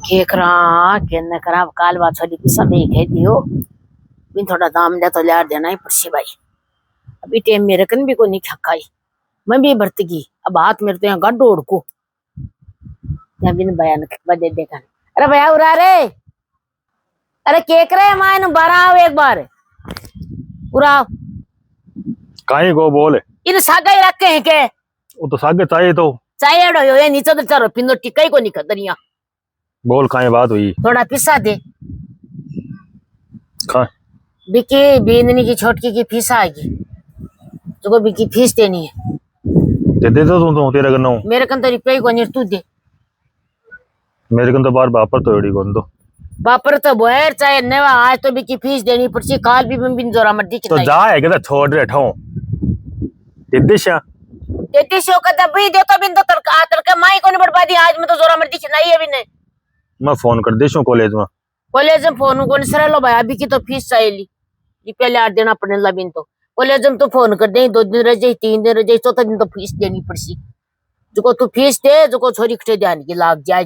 केकरा केने करा काल बात छोड़ी पिसा में कह दियो बिन थोड़ा दाम दे तो यार देना ही पड़सी भाई। अभी टेम मेरे कन भी को नहीं खकाई मैं भी भर्तगी अब हाथ मेरे तो यहाँ गड्ढो उड़को बिन बयान बदे देखा। अरे भैया उड़ा रे अरे केकरे मायन बारा आओ एक बार उड़ाओ काहे को बोले इन सागा ही रखे हैं के वो तो सागे चाहिए ये नीचे तो चलो पिंदो टिक्का ही को नहीं खतरिया बोल काहे बात हुई थोड़ा पिसा दे का बिकी बींदनी की छोटकी की फीस आएगी तुको बिकी फीस देनी है दे तो तेरा करना मेरे कन तो रुपये को नहीं तू दे मेरे कन तो बार बापर तो एड़ी कौन दो बापर तो बोयर चाहे नेवा आज तो बिकी फीस देनी पड़सी काल भी मैं बिन जोरा मड्डी तो जा है के छोड़ रे ठो दिदिशा देती से का दबी दे तो बिन तो तड़का माई को नहीं बर्बादी आज में तो जोरा मड्डी खिलाई है बिने मैं फोन कर देशू कॉलेज में फोन को नहीं सरा लो भाई अभी की तो फीस चाहिए पहले 8 देना पड़ने ला बिन तो कॉलेज में तो फोन कर दे 2 दिन रह जाए 3 दिन रह जाए 4था दिन तो फीस देनी पड़सी जो तू फीस दे जो छोरी खटे ध्यान की लाग जाए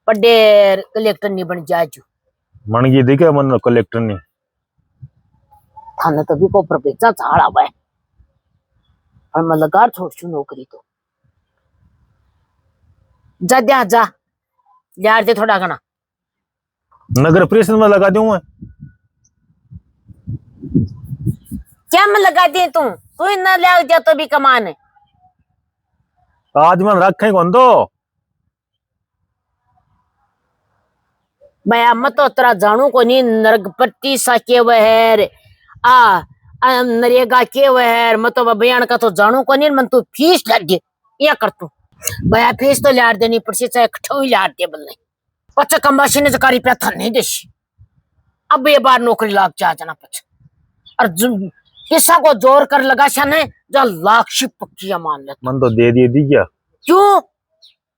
पड्डे कलेक्टर नहीं बन जाए मन की दिखे मन कलेक्टर नहीं थाने तो भी को प्रपेक्षा झाड़ा हुआ है और मैं लगार छोड़ छू नौकरी तो जा दे जा यार दे थोड़ा घना नगर परिषद में लगा दूं मैं क्या मैं लगा दे तू इतना ले दिया तो भी कमान है आज मन रखे कौन दो भैया मत तो तेरा जानू को नहीं नरगपट्टी सा के वहर नरेगा के वहर मत तो बयान का तो जानू को नहीं मन तू फीस लगे या कर तू भैया फीस तो लार देनी पड़सी चाहे कठो ही लार दे बल्ले पच्चा कम्बाशी ने जकारी पे था नहीं देशी अब ये बार नौकरी लाग जा जाना पच और किसा को जोर कर लगा शाने जा लाख पक्की मान ले मन तो दे दिए दी क्या क्यों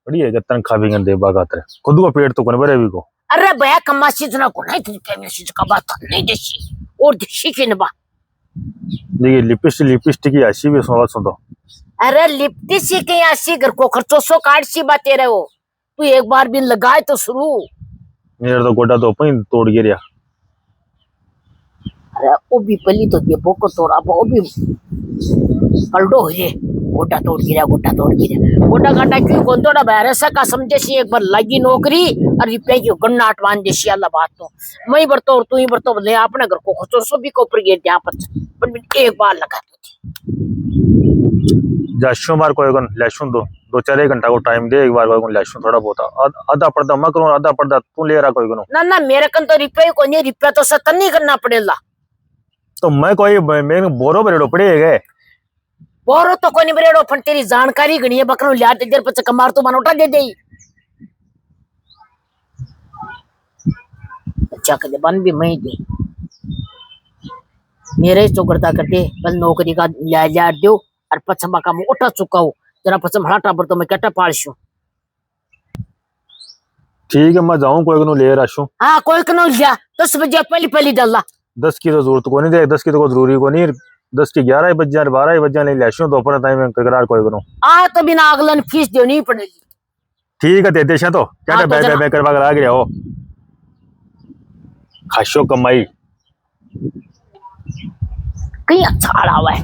बढ़िया है तनखा भी गंदे बागात है खुद को पेट तो कौन बरे भी को अरे भैया कम्बाशी जना को नहीं थी फेमिनिस्ट का बात नहीं देशी और देशी के नबा देखिए लिपस्टिक की ऐसी भी सुन अरे लिपस्टिक की ऐसी घर को खर्चो सो कार्ड सी बातें रहे हो तू एक बार भी लगाए तो शुरू मेरा तो गोटा तो पई तोड़ गिरा अरे वो भी पली तो ये बोको तोड़ा वो भी पलडो है गोटा तोड़ गिरा गोटा गांडा क्यों कौन तोड़ा बैरसा का समझे सी एक बार लगी नौकरी और रुपये की गन्ना अटवान देशी अल्लाह बात तो मैं बरतो और तू ही बरतो बदले अपने घर को खर्चो सो भी को पर गिर यहाँ पर एक बार लगा जाशो मार कोई गन लैशुन दो 4 घंटा को टाइम दे एक बार कोई गन लैशुन थोड़ा बहुत आधा पर्दा मैं करूं आधा पर्दा तू ले रहा कोई गनो ना मेरे कन तो रुपये को नहीं रुपया तो सतन नहीं करना पड़ेगा तो मैं कोई मैं बोरो बरेड़ो पड़े गए बोरो तो कोई नहीं बरेड़ो पण तेरी जानकारी गणी है बकरो लिया देर पच कमार तो मनोटा दे दे अच्छा के बन भी मैं दे मेरे तो करता करते बल नौकरी का लिया दो और पछमा का मोटा चुका हो जरा पछम हटाटा पर तो मैं कटा पालशू ठीक है मैं जाऊं कोई कनो ले राशू हां कोई कनो लिया 10 बजे पहली डाला 10 की तो जरूरत को नहीं दे 10 की तो जरूरी को नहीं 10 की 11 बज जा 12 बज जा नहीं लैशू दोपहर टाइम में करार कोई कनो तो बिना अगलन फीस देनी पड़ेगी ठीक है देते तो क्या बे करवा कर आ गया हो खाशो कमाई कहीं अच्छा आड़ा हुआ है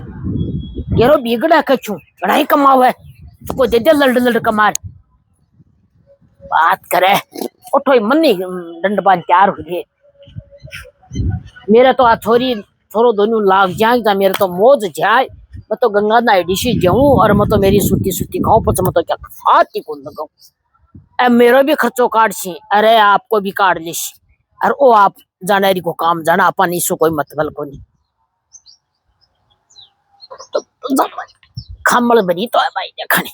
यारो बिगड़ा कछु बड़ा कमावा है उसको दे दे लड़ कमार बात करे उठो मन नहीं डंडबान तैयार हो गए मेरा तो छोरी छोरो दोनों लाग जाए मेरे तो मौज जाए मैं तो गंगा ना डिशी जाऊं और मैं तो मेरी सूती खाऊं पच मैं तो क्या फाती को लगाऊं अब मेरा भी खर्चो काट सी अरे आपको भी काट ली और ओ आप जाना को काम जाना अपन इसको कोई मतलब को नहीं तो खम्बल बनी तो है भाई देखने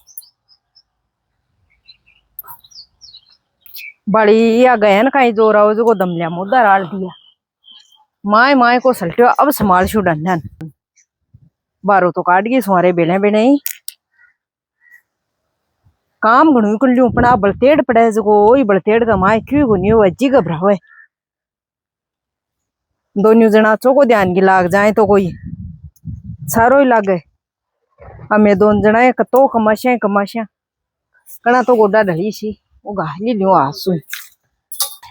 बड़ी आ गए ना कहीं जोर आओ जो दमलिया मुद्दा डाल दिया माए को सल्टियो अब संभाल छू डंडन बारो तो काट गई सुमारे बेने ही काम घणु कर लियो पण आ बलतेड़ पड़े जको ओई बलतेड़ का माए क्यों को नियो अजी घबरावे दोनों जना चोको ध्यान की लाग जाए तो कोई सारो ही लागे हमें दोन जना कतो कमाशिया कना तो गोडा ढली सी वो गाली लियो आसू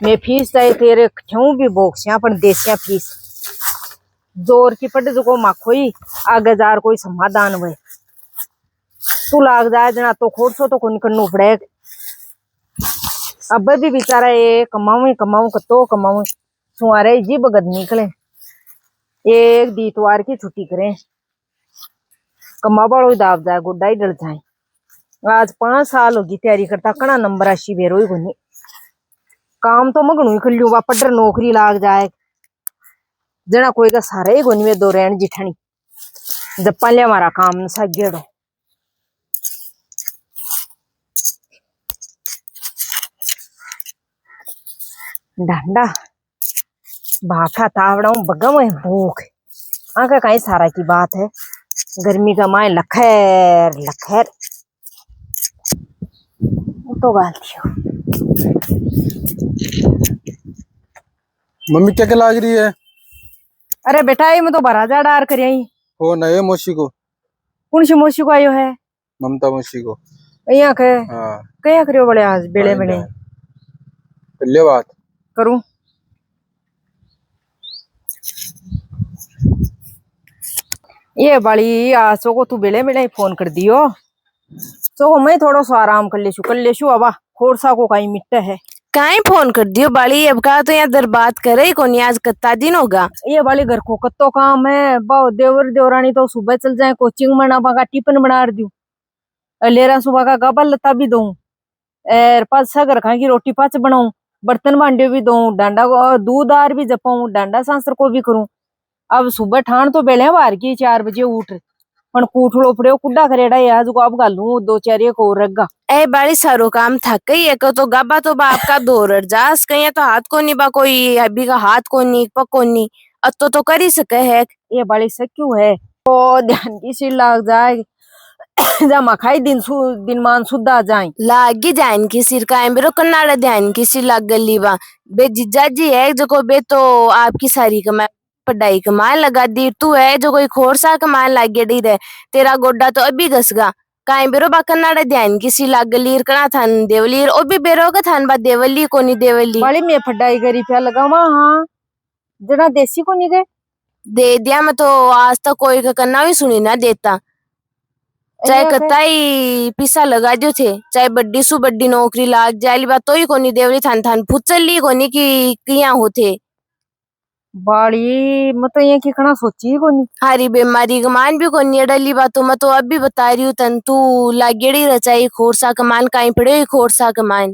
मैं फीस चाहे तेरे क्यों भी बोक्सिया पर देसिया फीस जोर की पट जो माखोई आगे जार कोई समाधान हुए तू लाग जाए जना तो खोड़ सो तो कोनी करनू पड़े अब भी बेचारा ये कमाऊ कतो कमाऊ सुहारे जी बगद निकले एक दीतवार की छुट्टी करें कमा बड़ो दाब जाए गुड्डा ही डल जाए आज 5 साल होगी तैयारी करता कना नंबर आशी बेरो ही कोनी काम तो मगनू ही खल्लू वा पड्डर नौकरी लाग जाए जना कोई का सारा ही कोनी में दो रहन जिठानी जब पाले हमारा काम सा गेड़ो डांडा भाखा तावड़ा बगम है भूख आका कहीं सारा की बात है गर्मी का माए लखैर लखैर तो गालती हो मम्मी क्या क्या लाग रही है? अरे बेटा ये मैं तो बरा जा डार कर आई हो नए मौसी को, कौन सी मौसी को आयो है ममता मौसी को। यहाँ के हाँ कया करियो बड़े आज बेड़े में कर ले बात करूं ये बड़ी आसो को तू बेड़े में फोन कर दियो तो मैं थोड़ा सा आराम कर लेशु अब खोरसा को कहीं मिट्टे है काहे फोन कर दियो बाली अब का तो यहाँ दर बात करे कोनी आज कत्ता दिन होगा ये वाले घर को कत्तो काम है बाओ देवर देवरानी तो सुबह चल जाए कोचिंग में ना बागा टिफिन बना दूं लेरा सुबह का गबल लता भी दूं एर पाँच सगर खा की रोटी पाँच बनाऊं बर्तन भांडे भी दूं डांडा को दूध आर भी जपाऊं डांडा सांसर को भी करूं अब सुबह ठाण तो बेले बाहर की 4 बजे उठ पण कूठलो पड़े कुड्डा करेड़ा आज को अब गालू 2-4 एक और रखगा ए बाली सारो काम थक गई है तो गाबा तो बाप का दोर जास कहीं तो हाथ को नहीं बा कोई अभी का हाथ को नहीं पक को नहीं अतो तो कर ही सके है ये बड़ी से क्यों है तो ध्यान की सी लाग जाए जमा खाई दिन मान सुधा जाए लागी जान की सिर का एम्बरो कन्नाड़ा ध्यान की सिर लाग गली बा बे जिज्जा जी है जो को बे तो आपकी सारी कमाई पढ़ाई कमाए लगा दी तू है जो कोई खोरसा कमाए लागे डी रे तेरा गोड्डा तो अभी घसगा काई बेरो बा कन्नाड़ा ध्यान की सी लाग गलीर कना थान देवलीर ओ भी बेरो का थान बा देवली कोनी देवली बड़ी मैं पढ़ाई करी पे लगा हाँ जना देसी को नहीं गए दे दिया मैं तो आज तक कोई का कन्ना भी सुनी ना देता चाहे कताई पिसा लगा जो थे चाहे बड्डी सु बड्डी नौकरी लाग जाली बात तो ही कोनी देवली थान थान फुचली कोनी की किया होते बाड़ी मैं तो ये की कना सोची कोनी हारी बीमारी कमान भी कोनी अडली बात मैं तो अब भी बता रही हूँ तन तू लागेड़ी रचाई खोरसा कमान काई पड़े खोरसा कमान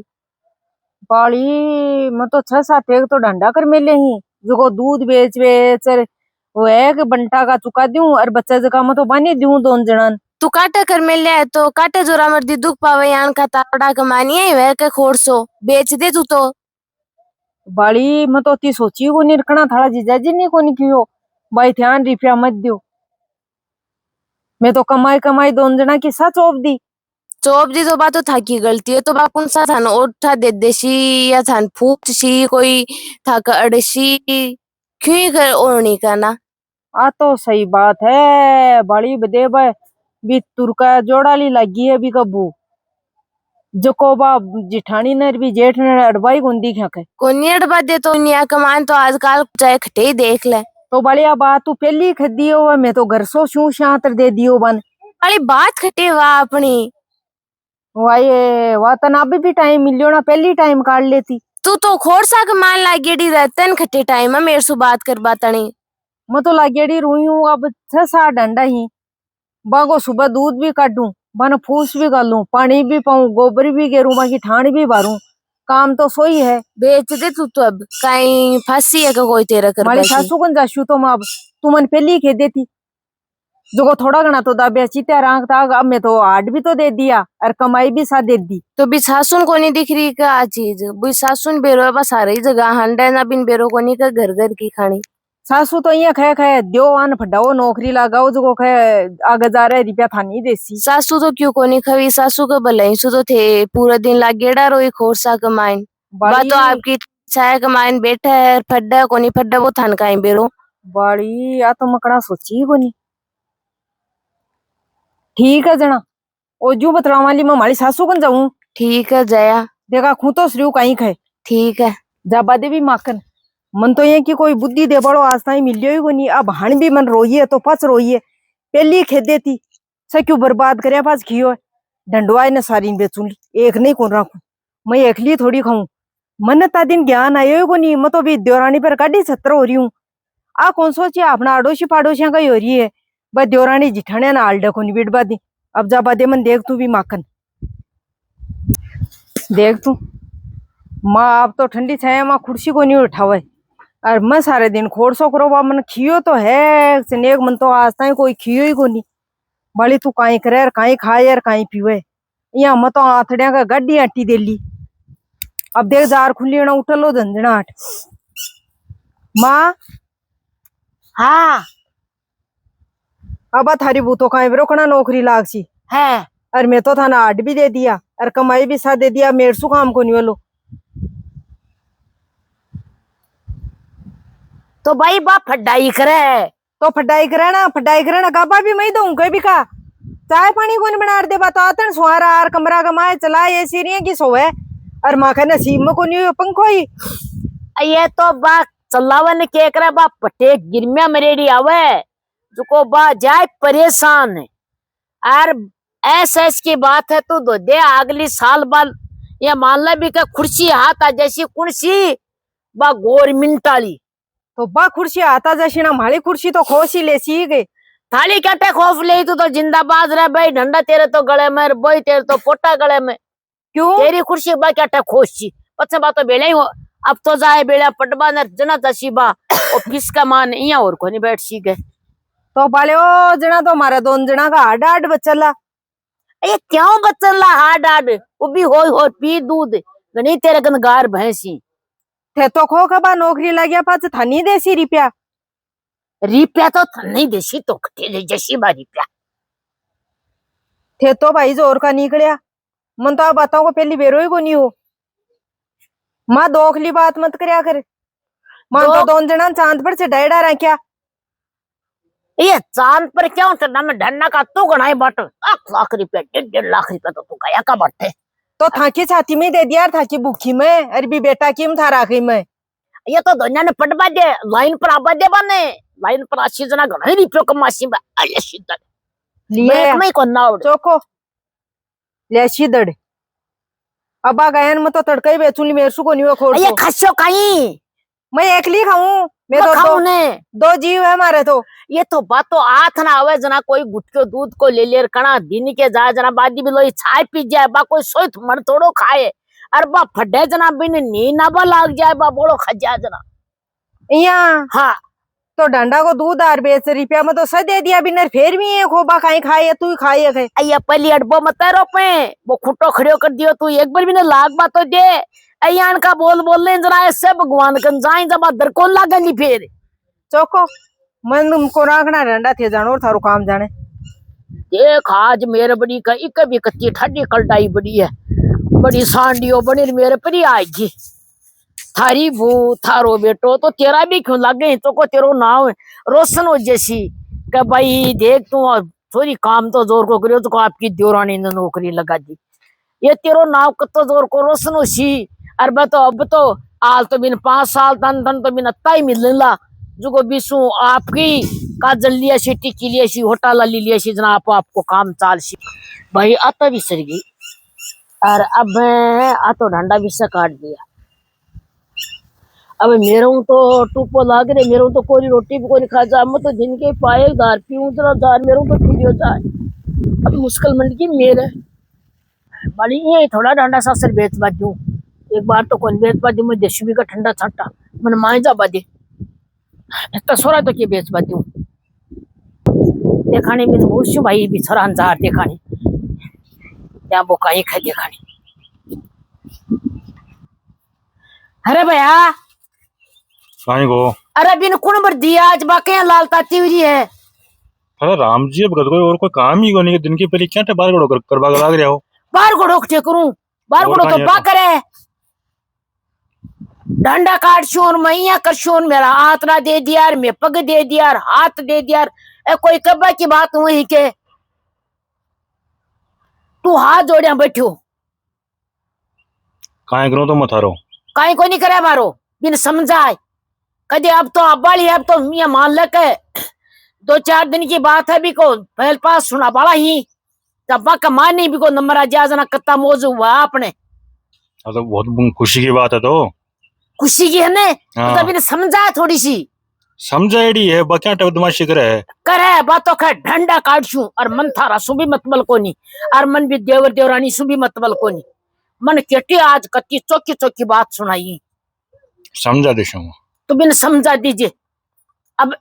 बाड़ी मैं तो 6-7 एक तो डंडा कर मेले ही जो दूध बेच वो एक बंटा का चुका दूं और बच्चा जगह मैं तो बानी दूं 2 जनन तू काटा कर मिले है तो काटा जोरा मर्दी दुख पावे यान का ताड़ा कमानी है वे के खोरसो बेच दे तू तो बाड़ी मैं तो ती सोची को निरकना थाड़ा जीजाजी नहीं को कियो भाई ध्यान रुपया मत दियो मैं तो कमाई 2 जना की सा चोप दी तो बात तो था की गलती है तो बापुन सा थान ओठा दे देसी या थान फूक सी कोई था का अड़सी क्यों कर ओरनी करना आ तो सही बात है बड़ी बदे भाई भी तुरका जोड़ाली लगी है भी कबू जो को बा जिठानी ने भी जेठ ने अड़बाई गुंदी क्या के कोनी अड़बा दे तो निया कमान तो आजकल चाहे खटे ही देख ले तो बढ़िया बात तू पहली खदियो मैं तो घर सो शू शांतर दे दियो बन वाली बात खटे वा अपनी वाये वा तना अभी भी टाइम मिलियो ना पहली टाइम काट लेती तू तो खोरसा कमान लागेड़ी रहतन खटे टाइम है मेरे से बात कर बातनी मैं तो लागेड़ी रुई हूँ अब 6-7 डंडा ही बागो सुबह दूध भी काटूं बन फूस भी गालूं पानी भी पाऊं गोबर भी गेरू बाकी ठाण भी भरूं काम तो सोई है बेच दे तू तो अब कहीं फंसी है कोई तेरा कर मारी सासू कन जाशू तो मैं अब तू मन पहली कह देती जो को थोड़ा घना तो दाबे चित्या रांग था अब मैं तो आड भी तो दे दिया और कमाई भी सा दे दी तो भी सासुन को नहीं दिख रही का चीज बुई सासुन बेरो बस सारी जगह हंडे ना बिन बेरो को नहीं का घर घर की खानी सासू तो ये खे दो आन फटाओ नौकरी लगाओ जो खे आगे जा रहे रुपया था नहीं देसी सासू तो क्यों कोनी खवी सासू को भलाई सु तो थे पूरा दिन लागेड़ा रोई खोरसा कमाइन बात तो आपकी छाया कमाइन बैठा है फड्डा कोनी फड्डा वो थान काई बेरो बड़ी या तो मकड़ा सोची कोनी ठीक है जना ओ जो बतलावा वाली मैं हमारी सासू कन जाऊं ठीक है जया देखा खू तो श्रीव कहीं खाए ठीक है। जाबा दे भी माखन मन तो ये कि कोई बुद्धि दे बड़ो आज ताई मिलियो ही को नहीं। अब हण भी मन रोई है तो पच रोई है पहली खेद देती से क्यों बर्बाद करे पास खियो डंडवाए ने सारी बेचू ली एक नहीं कौन रखू मैं एकली थोड़ी खाऊं मन ता दिन ज्ञान आयो को नहीं। मैं तो भी देवरानी पर गाड़ी छत्र हो रही हूँ। आ कौन सोचिए अपना अड़ोसी पाड़ोसिया का ही हो रही है बस देवरानी जिठाने ना आल डको नहीं बिटवा दी। अब जा बादे मन देख तू भी माखन देख तू माँ आप तो ठंडी छाया माँ कुर्सी को नहीं उठावे और मैं सारे दिन खोड़ सो करो बा मन खियो तो है नेक मन तो आज तक कोई खियो ही को नहीं। बाली तू काई करे और काई खाए यार काई पीवे यहाँ मैं तो आथड़िया का गाड़ी आटी दे ली। अब देख जार खुली ना उठलो झंझनाट माँ। हाँ अब थारी बूतो काई रोकना नौकरी लाग सी है। और मैं तो थाना आट भी दे दिया और कमाई भी साथ दे दिया मेरे सु काम को नहीं वालो। तो भाई बाप फड्डाई करे तो फटाई करे ना गाबा भी मैं दूं कोई भी का चाय पानी कौन बना दे बता आतन सुहारा आर कमरा गमाए चला ये सीरियां की सोवे और माँ का नसीब में को नहीं पंखो ही ये तो बा चलावन के करे बा पटे गिरमिया मरेड़ी आवे जो को बा जाए परेशान और ऐस की बात है तू दो दे अगली साल बाल ये मान ले भी का कुर्सी हाथ आ जैसी कुर्सी बा गवर्नमेंट वाली तो बा कुर्सी आता जैसी ना माली कुर्सी तो खोसी ले सी गई थाली कटे खौफ ले तू तो जिंदाबाद रहे भाई डंडा तेरे तो गले में बोई तेरे तो पोटा गले में क्यों तेरी कुर्सी बा क्या खोसी पछे बा तो बेले ही हो अब तो जाए बेड़ा पटबा न जना तसी बा ऑफिस का मान इया और कोनी बैठ सी गए तो पाले ओ जना तो मारा दोन जना का हाड हाड बचला ये क्यों बचला हाड हाड वो भी हो पी दूध गणी तेरे कन गार भैंसी थे तो खो खबा नौकरी लगिया पाच थानी देसी रुपया तो नहीं देसी तो तेरे जैसी बा रिप्या थे तो भाई जोर का निकलिया मन तो आप बताओ को पहली बेरो ही को नहीं हो माँ दोखली बात मत करया कर माँ तो दोन जना चांद पर चढ़ाई डारा क्या ये चांद पर क्या चढ़ना में ढन्ना का तू गणाई बट 1,00,000 रुपया 1.5 लाख रुपया तो तू गया का बटे तो थाकी छाती में दे दिया थाकी भूखी में अरे भी बेटा किम था राखी में ये तो दुनिया ने पटबा दे लाइन पर आबा दे बने लाइन पर 80 जना गणाई रुपया कमासी बा अल्लाह सीधा लिए मैं को ना चोको ले सीधड़ अब आ गयन में तो तड़का ही बेचूली मेरे सु को नहीं खोड़ ये खसो कहीं मैं एकली खाऊं मैं तो दो जीव है हमारे तो ये तो बात तो आथ ना आवे जना कोई गुटके दूध को ले लेर कणा दिन के जाए जना बादी भी लोई छाय पी जाए बा कोई सोई मर थोड़ो खाए अरे बा फड्डे जना बिन नीना बा लाग जाए बा बोलो खजा जना यहाँ हाँ तो डंडा को दूध आर बेच रुपया में तो सद दे दिया बिनर फिर भी है खोबा खाई खाए तू खाई खाए अయ్యా पहली अडबो मत रो पे वो खुटो खड़ियो कर दियो तू एक बार भी ने लाग बात तो दे अयान का बोल ले जरा ऐसे भगवान कन जाए जब दर को लागनी फिर चौको मन को राखना डंडा थे जानो और थारो काम जाने देख आज मेरे बड़ी का एक भी कच्ची ठंडी कलटाई बड़ी है बड़ी सांडियो बनी मेरे पर ही आएगी थारी भू थारो बेटो तो तेरा भी क्यों लगे तो को तेरो नाम रोशन हो जैसी कि भाई देख तू थोड़ी काम तो जोर को करियो तो को आपकी देवरानी ने नौकरी लगा दी ये तेरो नाम कतो जोर को रोशन हो सी अरे मैं तो अब तो आल तो बिन 5 साल तन तन तो बिन अत्ता ही मिलला जो को बिसु आपकी काजल लिया सी टिकी लिया सी होटल ली लिया सी जना आपको काम चाल सी भाई आता भी सर गई और अब आ तो डंडा भी से काट दिया अब मेरे तो टूपो लाग रहे मेरे तो कोई रोटी भी कोई खा जा मैं तो दिन के पाए दार पीऊं जरा दार मेरे तो पीलियो जाए अब मुश्किल मंड की मेरे बड़ी ये थोड़ा डंडा सा सर बेच बाजू एक बार तो कौन बेच बाजू मैं देशवी का ठंडा छाटा मन माए जा बाजे इतना सोरा तो के बेच बाजू देखाने में तो भाई भी छोरा अंजार देखाने या बोकाई खा देखाने अरे भैया कहीं गो अरे बिन कुण बर दिया आज बाके लालता तिवरी है अरे राम जी अब कोई और कोई काम ही नहीं दिन की पहले क्या बार गड़ो करवा लाग रहा हो बार घोड़ो के करूं बार घोड़ो तो बा करे डंडा काट शोन मैया कर शोन मेरा हाथ ना दे दिया मैं पग दे दिया हाथ दे दिया कोई कब्बा की बात वही के तू हाथ जोड़िया बैठो काहे करूं तो मत हारो। काई को नहीं करे मारो बिन समझाए कदे अब तो अब वाली अब तो मियाँ मान ले के 2-4 दिन की बात है भी को पहल पास सुना बड़ा ही तब का मानी भी को नंबर आ जा जना कत्ता मौजू हुआ आपने अब तो बहुत खुशी की बात है तो। खुशी की है ने हाँ। तो बिन समझाए थोड़ी सी समझाएड़ी है बक्या टकदमाशी करे बातों का ढंडा काट छू और मन थारा सुबी मतबल कोनी और मन भी देवर देवरानी सुबी मतबल कोनी मन केटी आज कत्ती चौकी चौकी बात सुनाई समझा देशों तो बिन समझा दीजिए। अब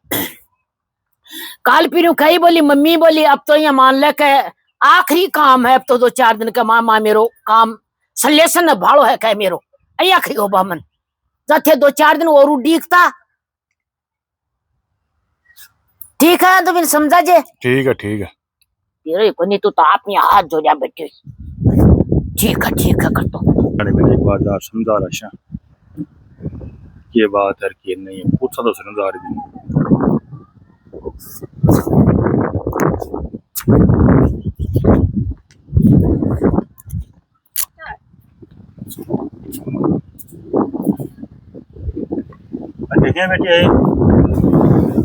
काल पीरू कही बोली मम्मी बोली अब तो ये मान ले के आखिरी काम है अब तो 2-4 दिन का मामा मेरो काम सलेसन भाड़ो है कह मेरो आखिरी हो बामन जाते 2-4 दिन और उड़ीकता ठीक है तो बिन समझा जे ठीक है तेरे को नहीं तो आपने हाथ जोड़ा बैठे ठीक है कर तो मैंने एक बात यार समझा रहा ये बात है कि नहीं पूछा तो समझा रही देखे बेटे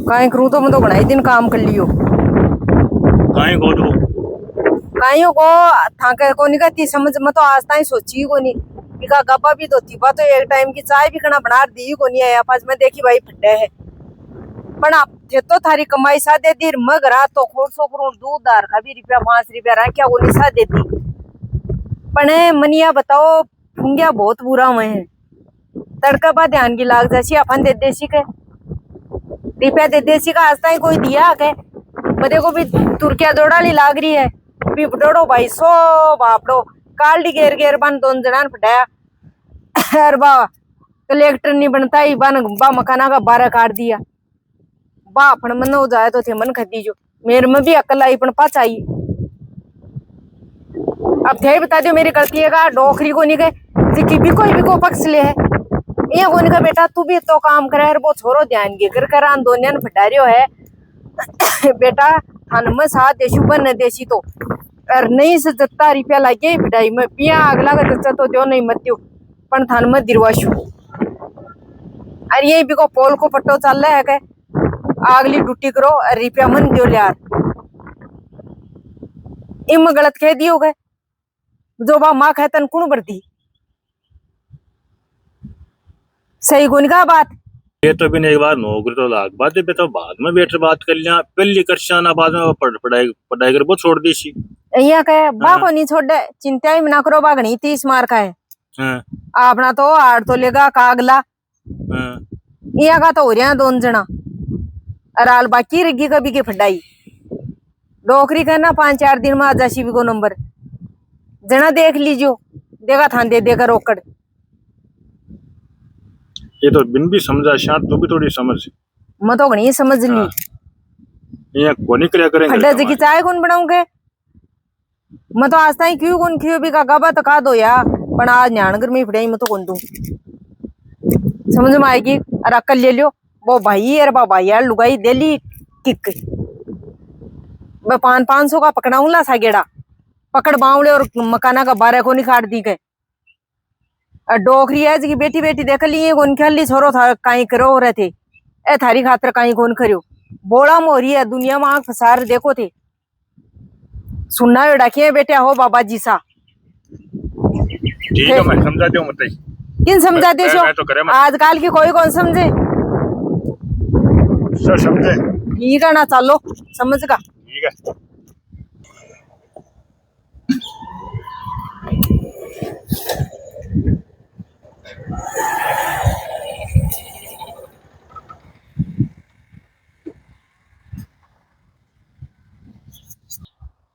काहे करूं तो मैं तो घणाई दिन काम कर लियो काहे को तो काइयो को थाके को नहीं कहती समझ में तो आज ताई सोची को नहीं इका गप्पा भी तो थी बा तो एक टाइम की चाय भी कना बना दी को नहीं है पास में देखी भाई फड्डे है पण आप थे तो थारी कमाई सा दे दी मगरा तो खोड़ सो करोड़ दूध दार का भी रुपया 5 रुपया रहा क्या वो नहीं सा देती पण मनिया बताओ फुंगिया बहुत बुरा हुए हैं तड़का बा ध्यान की लाग जैसी अपन दे देसी के रुपया दे देसी का आज ताई कोई दिया के बदे को भी तुर्किया दौड़ाली लाग रही है भी डोड़ो भाई सो बापड़ो काल डी घेर घेर बन 2 जनान फटाया अरे बा कलेक्टर नहीं बनता ही बन बा मकाना का 12 काट दिया बा अपन मन हो जाए तो थे मन खदी जो मेरे में भी अकल आई पण पाच आई अब थे बता दो मेरी गलती है का डोखरी को नहीं गए जी भी कोई भी को पक्ष ले है ये कोने का बेटा तू भी तो काम करे वो छोरो ध्यान के कर आंदोलन फटारियो है बेटा थान में साथ देशु बन देसी तो और नहीं से जत्ता रुपया लागे बिडाई में पिया अगला का जत्ता तो जो नहीं मत्यो पण थान में दिरवाशु अरे ये भी को पोल को पट्टो चल रहा है के आगली डूटी करो और रुपया मन दियो यार इम गलत कह दियो गए जो बा माँ कहतन कुण बढ़ती सही गुण का बात ये तो बिन एक बार नौकरी तो लाग बात है तो बाद में बैठ बात कर लिया पहली करशाना बाद में पढ़ाई कर वो छोड़ दी सी यहाँ कहे बा को नहीं छोड़ दे चिंता ही ना करो बागनी 30 मार का है अपना तो 8 तो लेगा कागला यहाँ का तो हो रहा 2 जना अराल बाकी रगी कभी के फटाई डोकरी करना 5-4 दिन में आ जासी भी को नंबर जना देख लीजियो देगा थान दे देकर रोकड़ ये तो बिन भी समझा शायद तू भी थोड़ी समझ मैं तो नहीं समझ ली ये कोनी क्या करेंगे फड्डा जी की चाय कौन बनाऊंगे मैं तो आज ताई क्यों कौन क्यों भी का गबा तो का दो या पण आज न्याणगर में फड़ाई मैं तो कौन दूं समझ में आएगी और अक्ल ले लियो वो भाई अरे बा भाई यार लुगाई दिल्ली किक मैं 500 का पकड़ाऊंगा सा गेड़ा पकड़ बावले और मकाना का 12 को नहीं काट दी गए डोकरी है जी बेटी बेटी देख ली कौन खेल ली छोरो था कहीं करो रहे थे ए थारी खातर कहीं कौन करो बोला मोरी है दुनिया में आंख फसार देखो थे सुनना डाकिए बेटे हो बाबा जी सा ठीक है मैं समझाती हूँ मत किन समझाते हो आजकल की कोई कौन समझे सर समझे ठीक है ना चलो समझ का ठीक है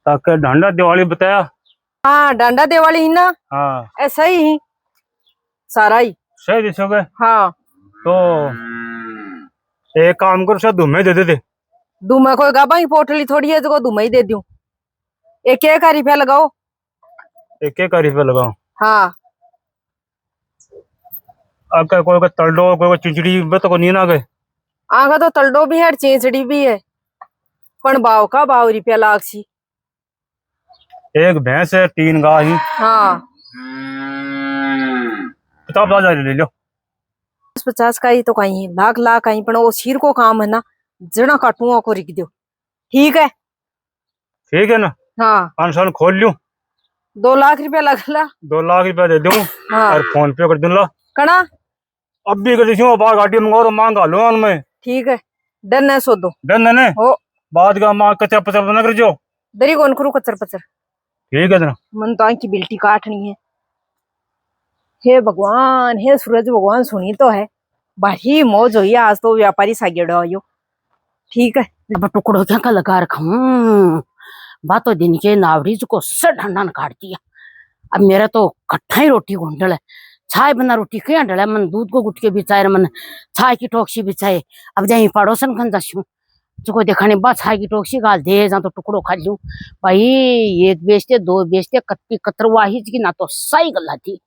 ताकि डांडा दिवाली बताया हाँ डांडा दिवाली ही ना हाँ ऐसा ही सारा ही सही दिसोगे हाँ तो एक काम करो शायद धुमे दे दे दुमा कोई गाबा ही पोटली थोड़ी है तो दुमा ही दे दूं एक का रुपया लगाओ एक का रुपया लगाओ हाँ आका कोई का तलडो कोई का चिंचड़ी में तो नहीं ना गए आगा तो तलडो भी है चेंचड़ी भी है पण भाव का भाव रुपया लाग सी एक भैंस है 3 गाय ही हाँ किताब ला ले लो 50 का ही तो कहीं है, लाख लाख कहीं पण वो सिर को काम है ना, जना काटूआ को रिक दो। ठीक है। ठीक है ना। हाँ 5 साल खोल लूं 2 लाख रुपया लगला। 2 लाख रुपया दे दूं हाँ और फोन पे कर दूंगा कणा। अब भी कर दूं बाहर गाड़ी मंगाओ तो मांगा लो उनमें ठीक है डन है, सो दो डन है ने हो। बाद का मां कच्चा पचा ना कर जो दरी कौन करू कचर पचर, ठीक है ना। मन तो की बिल्टी काटनी है। हे भगवान, हे सूरज भगवान, सुनी तो है भारी मौज हुई आज तो, व्यापारी सागेड़ो आयो। ठीक है। अब टुकड़ों क्या का लगा रखा हूँ, बातों दिन के नावड़ीज को सर ढंडन काट दिया। अब मेरा तो कट्ठा ही रोटी घूंढल है, छाय बना रोटी क्या डल है, मन दूध को गुटके बिचाए, मन छाय की टोक्सी बिछाए। अब जाए पड़ोसन खन जाऊं जो दिखाने बाद छाय की टोक्सी गाल दे जा तो टुकड़ो खा लूं भाई। एक बेचते 2 बेचते कत्ती कतरवा ही की ना तो सही गला थी।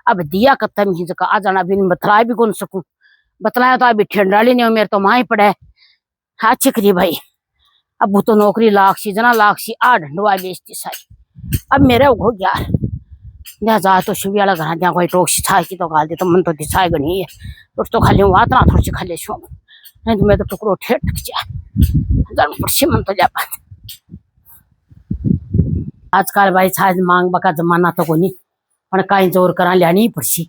अब दिया कत्तम ही जका आ जाना भी बतला भी कौन सकूं, बतलाया तो अभी ठंडाली नहीं मेरे तो माँ ही पड़े। हाँ चिकरी भाई, अब वो तो नौकरी लाखसी जना लाखसी 8 ढंडवा बेचती सारी। अब मेरे हो गया या जा तो शिव वाला घर दिया कोई टोक्सी छाय की तो गाल दे तो मन तो दिखाए गनी है तो खाली हूँ आतना थोड़ी सी खाली छू नहीं तो मैं तो टुकड़ो ठेठ जा पड़सी मन तो जा। आजकल भाई छाय मांग बका जमाना तो कोनी पण कहीं जोर करा लियानी पड़सी,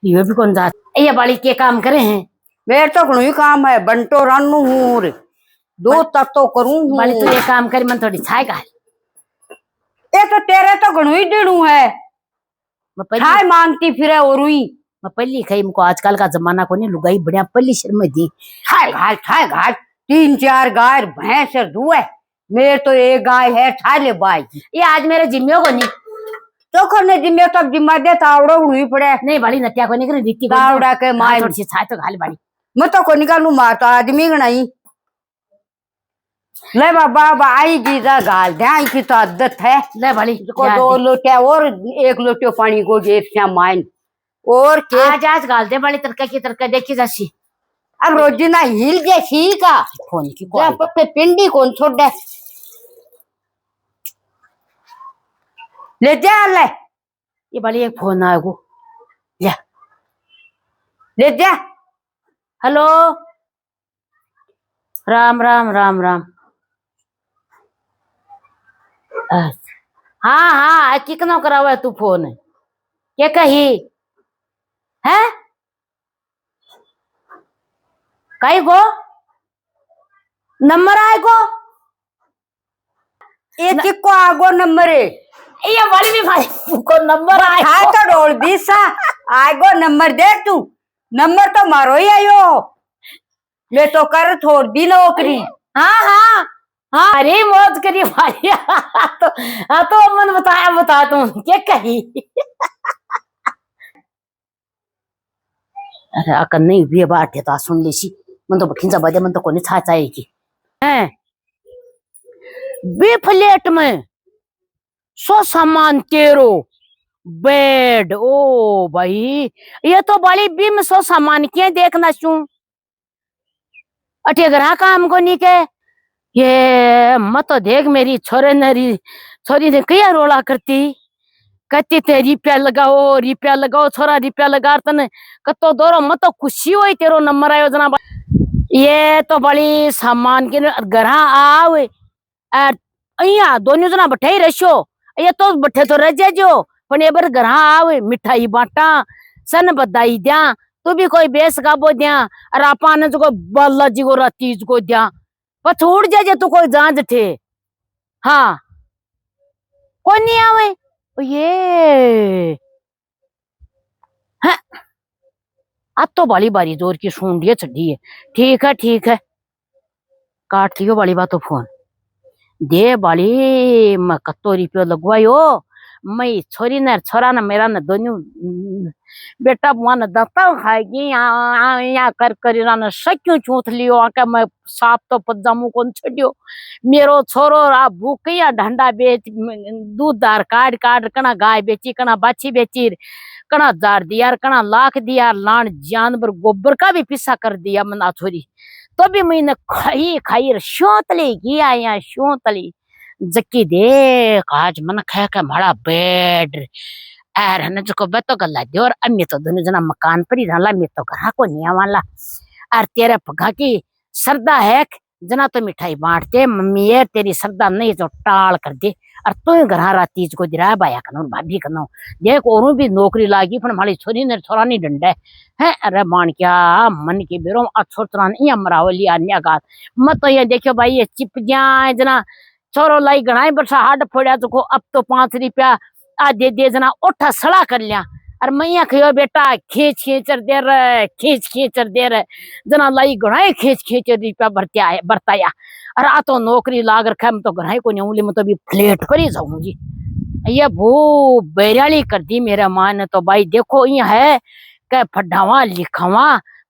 ये भी कौन जा ये बाली के काम करे हैं। मेरे तो घणो ही काम है, बंटो रानू हूँ रे, 2 तक तो करूँ हूँ। बाली तू ये काम करी मन थोड़ी छाय गाल। ये तो तेरे तो घणो ही देणू है, छाय मांगती फिरे और हुई। मैं पहली खाई मुको आजकल का जमाना को नहीं, लुगाई बढ़िया पहली शर्म दी छाय घाल 3-4 गाय भैंस और दुए, मेरे तो एक गाय है छाय ले बाई। ये आज मेरे जिम्मे को नहीं तो करने जिम्मे तो जिम्मा दे तावड़ो हुई पड़े नहीं बाली नटिया को नहीं करे रीति तावड़ा के माय थोड़ी सी छाय तो घाल बाली। मैं तो को निकालू मार तो आदमी गणाई ले बाबा आई जी जा गाल ध्यान की तो आदत है। ले बाली को 2 लोटे और 1 लोटे पानी को जेब से माइन और के आज आज गाल दे बाली तरका की तरका देखी जासी। अब रोजिना हिल जैसी का फोन की जा पप्पे पिंडी कौन छोड़ दे ले जा ले ये बाली एक फोन आया को ले जा। हेलो राम राम राम राम। हाँ हाँ कितना करा हुआ है तू फोन क्या कही है कही गो नंबर आए गो एक को आगो नंबर है ये वाली भी भाई को नंबर आए हाय तो डोल दिसा आगो नंबर दे तू नंबर तो मारो ही आयो ले तो कर थोड़ दी नौकरी। हाँ हाँ हाँ अरे मौज करिए भाई तो मन बता तुम क्या कही अरे अकन नहीं भी बात है तो सुन ली मन तो बठींचा बजे मन तो कोनी छा चाहिए हैं बे फ्लैट में 100 सामान तेरो बेड ओ भाई ये तो बड़ी बी में 100 सामान क्या देखना चू अठे ग्रह काम को नहीं के ये मत देख मेरी छोरे छोरी ने क्या रोला करती कहती थे रिप्या लगाओ छोरा रिप्या लगा तने कतो दोरो मत खुशी हुई तेरो नंबर आयो जना ये तो बड़ी सामान के ग्रह आवे अहिया दोनों जना बैठे ही रहो ये तो बैठे तो रह जाजो पण ये बर ग्रह आवे मिठाई बाटा सन बधाई द्या तू भी कोई बेस गाबो द्या और आपने जो बाला जी को तीज को द्या पछ उड़ जाजे तू कोई जांच थे। हाँ कोई नहीं आवे ये हाँ अब तो बाली बारी जोर की सूंडिया चढ़ी है। ठीक है काट लियो बाली बात तो फोन दे बाली मैं कत्तो रिपियो लगवायो मैं छोरी ने छोरा ने मेरा ने दोनों बेटा बुआ ने दत्ता खाएगी यहाँ कर कर सक्यू चूथ लियो आके मैं साफ तो पजामू कौन छड़ियो मेरो छोरो आ भूखिया ढंडा बेच दूध दार काट कना गाय बेची कना बाछी बेची कना जार दिया कना लाख दिया लान जानवर गोबर का भी पिस्सा कर दिया मना छोरी तो भी मैंने खाई शोतली किया यहाँ शोतली जक्की देख आज मन खा के माड़ा बेड यार न जो को बतो गल्ला दे और अम्मी तो दोनों जना मकान पर ही रहला मैं तो घर को नहीं आवाला और तेरे पगा की सरदा है जना तो मिठाई बांटते मम्मी है तेरी सरदा नहीं तो टाल कर दे और तू घर राती को दिरा बाया कनो भाभी कनो देख और भी नौकरी लागी पर हमारी छोरी ने थोड़ा नहीं डंडा है अरे मान क्या मन के बेरो छोरा नहीं मरावली अन्य गात मत तो ये देखो भाई ये चिप जाए जना छोरो लाई गणाई बरसा हाड फोड़ा तो अब तो 5 रुपया आ दे जना उठा सड़ा कर लिया और मैया कहो बेटा खींच खींचर दे रहे खींच खींचर दे रहे जना लाई गणाई खींच खींचर रुपया बरताया और आ तो नौकरी लाग रखा मैं तो गणाई को नहीं मैं तो अभी फ्लेट पर ही जाऊं जी ये भू बैराली कर दी मेरा माँ ने तो भाई देखो ये है क्या फड्डावा लिखावा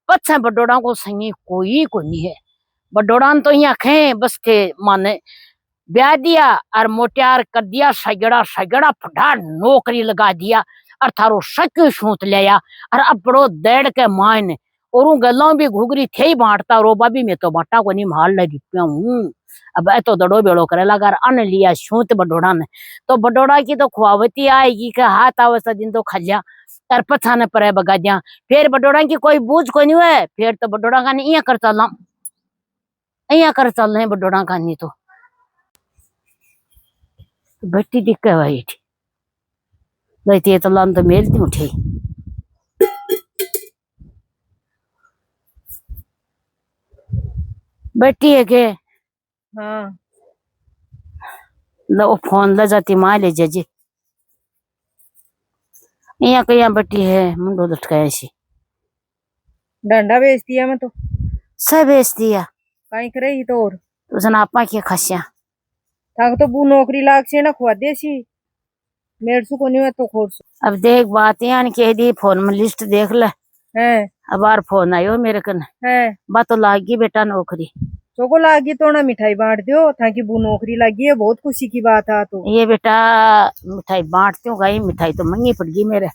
पच्छा बडोड़ा को संगी कोई को नहीं है बडोड़ा तो यहाँ खे बस थे माने ब्याह दिया और मोटियार कर दिया सगड़ा सगड़ा फटा नौकरी लगा दिया और थारो शक सूत लिया और अब बड़ो देड़ के मान और गलों भी घुगरी थे ही बांटता रोबा भी मैं तो बांटा को नहीं माल लगी हूँ अब तो दड़ो बेड़ो करे लगा अन लिया सूत बडोड़ा ने तो बडोड़ा की तो खुआवती आएगी के हाथ अवस्था दिन तो खलिया और पछा ने पर बगा दिया फिर बडोड़ा की कोई बूझ को नहीं हुए फिर तो बडोड़ा का नहीं कर चलना रहे बडोड़ा का नहीं तो बेटी दिक्कत भाई तो लान तो मेलती उठे बेटी है के हाँ लो फोन ले जाती माँ ले जाजी यहाँ कहीं बेटी है मुंडो लटकाया सी डंडा बेच दिया मैं तो सब बेच दिया कहीं करे ही तो और तो जना आपा के खसिया थाक तो बू नौकरी लाग से ना खुआ देसी मेरे सु को नहीं है तो खोर सु अब देख बात यानी कह दी फोन में लिस्ट देख ले है अब बार फोन आयो मेरे कन है बात तो लागी बेटा नौकरी चोको लागी तो ना मिठाई बांट दियो ताकि बू नौकरी लगी है बहुत खुशी की बात है तो ये बेटा मिठाई बांटती हूँ गई मिठाई तो महंगी पड़ गई मेरे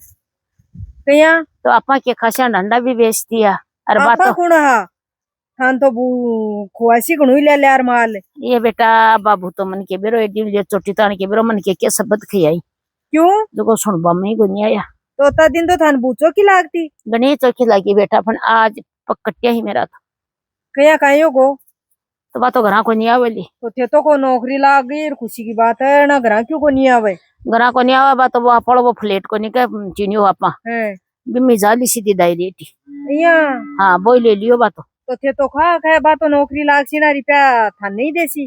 कया तो आपा के खसिया डंडा भी बेच दिया और बात आपा तो कौन हा थान तो बू खुआसी गणु ले यार माल ये बेटा बाबू तो मन के बेरो एडी चोटी तान के बेरो मन के शब्द खियाई क्यों जो सुनबा में को नहीं आया तो ता दिन तो थान बूचो की लागती गणेश चौकी लगी बेटा पण आज पकटिया ही मेरा था कया कायो को तो बात तो घरा को नहीं आवेली तो थे तो को नौकरी लाग गई खुशी की बात है ना घरा क्यों को नहीं आवे घरा को नहीं आवा बात तो वो पड़ो वो फ्लेट को नहीं के चीनियो आपा है बिम्मी जाली सीधी डायरेक्ट या हाँ बोई ले लियो बात तो थे तो खा खाए बात तो नौकरी लाग सी ना रुपया थान नहीं देसी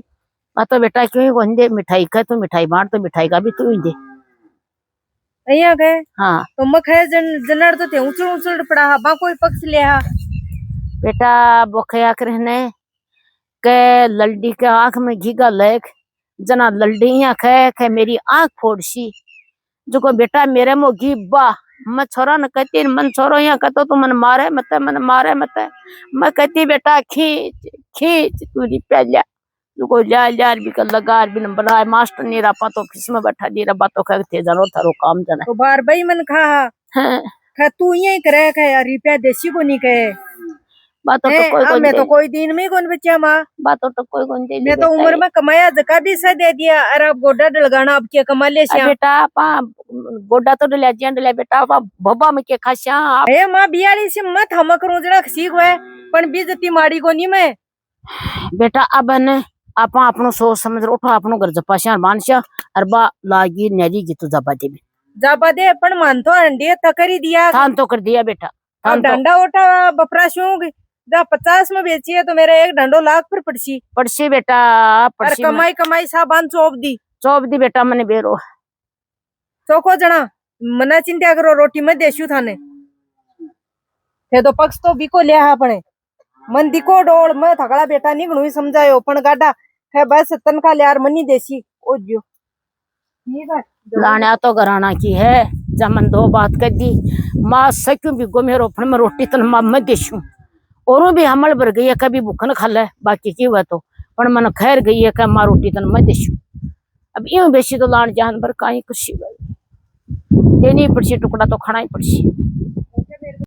बात तो बेटा क्यों को दे मिठाई का तो मिठाई बांट तो मिठाई का भी तू ही दे अया गए हाँ तो मख है जनर तो थे ऊंचड़ ऊंचड़ पड़ा हा बा कोई पक्ष ले हा बेटा बोखया करने के लल्डी के आंख में घीगा लेख जना लल्डी आंख है मेरी आंख फोड़सी जो को बेटा मेरे मो घी बा मैं छोरा न कहती मन छोरो यहाँ कहतो तो मन मारे मत मैं कहती बेटा खींच खींच तू पहले को जार भी कर लगा भी नंबर आए मास्टर नहीं रहा तो ऑफिस में बैठा दी रहा तो कहते जरो थारो काम जना तो बार भाई मन खा खा तू यही करे खा यार रुपया देसी को नहीं कहे बातों तो कोई मैं तो कोई दिन में कौन बच्चा माँ बातों तो कोई कौन दे मैं तो उम्र में कमाया जका भी सा दे दिया अरे अब गोडा डलगाना अब क्या कमा ले बेटा पा गोडा तो डलिया जिया डलिया बेटा पा भब्बा में के खासिया ए माँ 42 से मत हम करूं जरा सीख हुए पण बीजती माड़ी को नहीं मैं बेटा अब ने आपा अपनो सोच समझ उठो अपनो घर जपासिया मानसिया अरबा लागी नेरी की तो जाबा दे पण मान तो अंडे तकरी दिया थान तो कर दिया बेटा अब डंडा उठा बपराशूंगी जा 50 में बेची है तो मेरा एक डंडो लाख पर पड़सी बेटा और कमाई साबान चौब दी बेटा मने बेरो चौको जना मना चिंता करो रोटी में देशू थाने थे तो पक्ष तो बिको लिया अपने मन दिको डोल मैं थकड़ा बेटा नहीं गणु समझायो पण गाडा है बस तन का यार मनी देसी ओ जो लाना तो घराना की है जमन दो बात कर दी माँ सक्यों भी गो मेरो फण में रोटी तन माँ मैं देशू और भी हमल भर गई है कभी भूखन खा ले बाकी की हुआ तो पर मन खैर गई है क्या माँ रोटी तन मैं देशू अब यूं बेसी तो लान जान पर कहीं खुशी देनी पड़सी टुकड़ा तो खाना ही पड़सी